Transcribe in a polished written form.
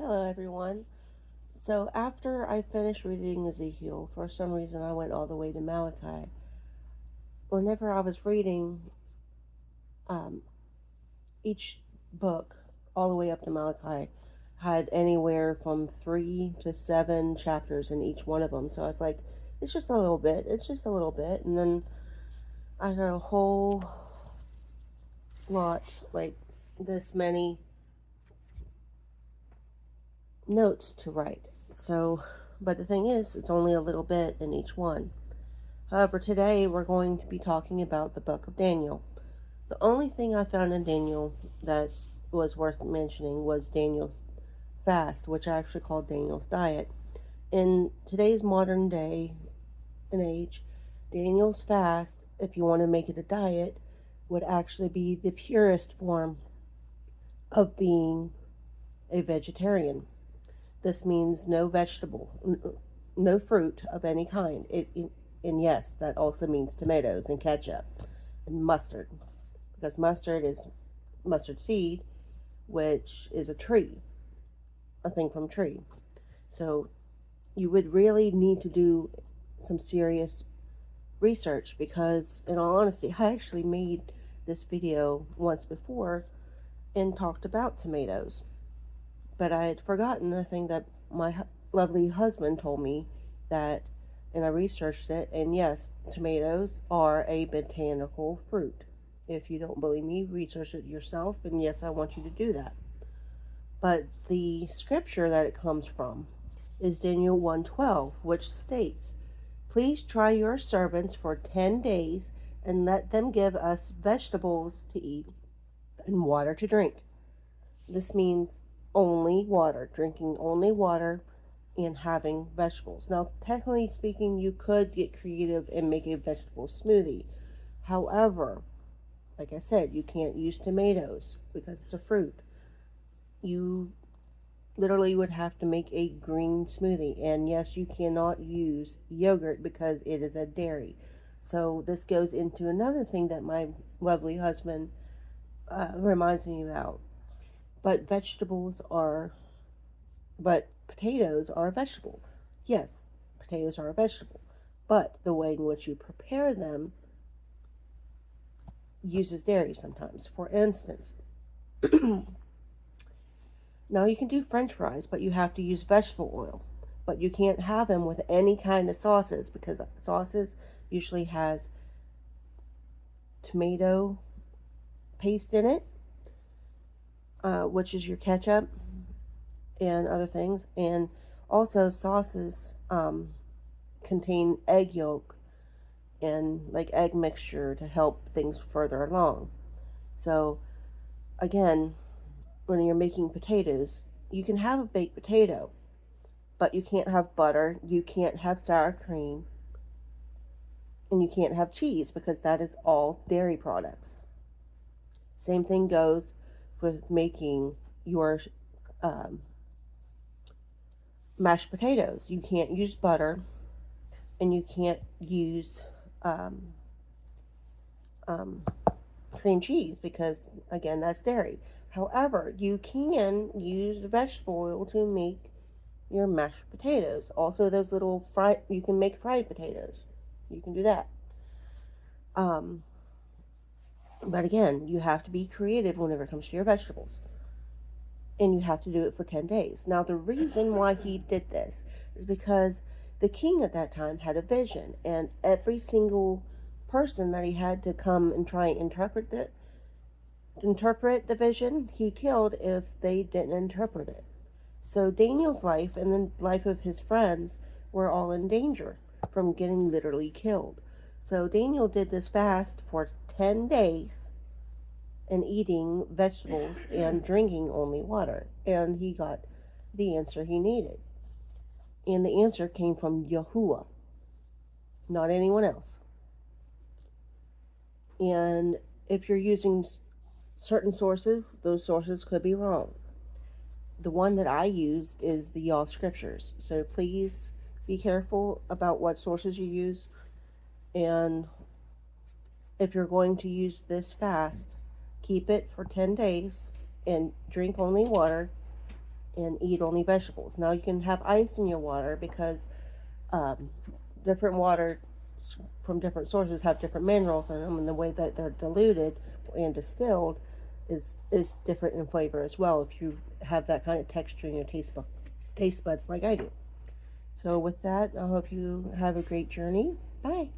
Hello, everyone. So, after I finished reading Ezekiel, for some reason I went all the way to Malachi. Whenever I was reading um, each book, all the way up to Malachi, had anywhere from 3 to 7 chapters in each one of them. So I was like, it's just a little bit, it's just a little bit. And then I had a whole lot, like this many notes to write. So, but the thing is, it's only a little bit in each one. However, today we're going to be talking about the book of Daniel. The only thing I found in Daniel that was worth mentioning was Daniel's fast, which I actually called Daniel's diet. In today's modern day and age, Daniel's fast, if you want to make it a diet, would actually be the purest form of being a vegetarian. This means no vegetable, no fruit of any kind. And yes, that also means tomatoes and ketchup and mustard, because mustard is mustard seed, which is a thing from a tree. So you would really need to do some serious research because, in all honesty, I actually made this video once before and talked about tomatoes, but I had forgotten the thing that my lovely husband told me that, and I researched it, and yes, tomatoes are a botanical fruit. If you don't believe me, research it yourself, and yes, I want you to do that. But the scripture that it comes from is Daniel 1:12, which states, "Please try your servants for 10 days and let them give us vegetables to eat and water to drink." This means only water, drinking only water and having vegetables. Now, technically speaking, you could get creative and make a vegetable smoothie. However, like I said, you can't use tomatoes because it's a fruit. You literally would have to make a green smoothie. And yes, you cannot use yogurt because it is a dairy. So this goes into another thing that my lovely husband reminds me about. But vegetables are, but potatoes are a vegetable. Yes, potatoes are a vegetable. But the way in which you prepare them uses dairy sometimes. For instance, now you can do french fries, but you have to use vegetable oil. But you can't have them with any kind of sauces because sauces usually has tomato paste in it, which is your ketchup and other things. And also sauces contain egg yolk and like egg mixture to help things further along. So again, when you're making potatoes, you can have a baked potato, but you can't have butter, you can't have sour cream, and you can't have cheese because that is all dairy products. Same thing goes with making your um, mashed potatoes. You can't use butter, and you can't use um, um, cream cheese because, again, that's dairy. However, you can use vegetable oil to make your mashed potatoes. Also, those little fried, you can make fried potatoes. You can do that. Um, but again, you have to be creative whenever it comes to your vegetables. And you have to do it for 10 days. Now, the reason why he did this is because the king at that time had a vision, and every single person that he had to come and try and interpret the vision, he killed if they didn't interpret it. So Daniel's life and the life of his friends were all in danger from getting literally killed. So Daniel did this fast for 10 days and eating vegetables and drinking only water. And he got the answer he needed. And the answer came from Yahuwah, not anyone else. And if you're using certain sources, those sources could be wrong. The one that I use is the Y'all Scriptures. So please be careful about what sources you use. And if you're going to use this fast, keep it for 10 days and drink only water and eat only vegetables. Now you can have ice in your water because um, different water from different sources have different minerals in them, and the way that they're diluted and distilled is different in flavor as well. If you have that kind of texture in your taste buds like I do. So with that, I hope you have a great journey. Bye.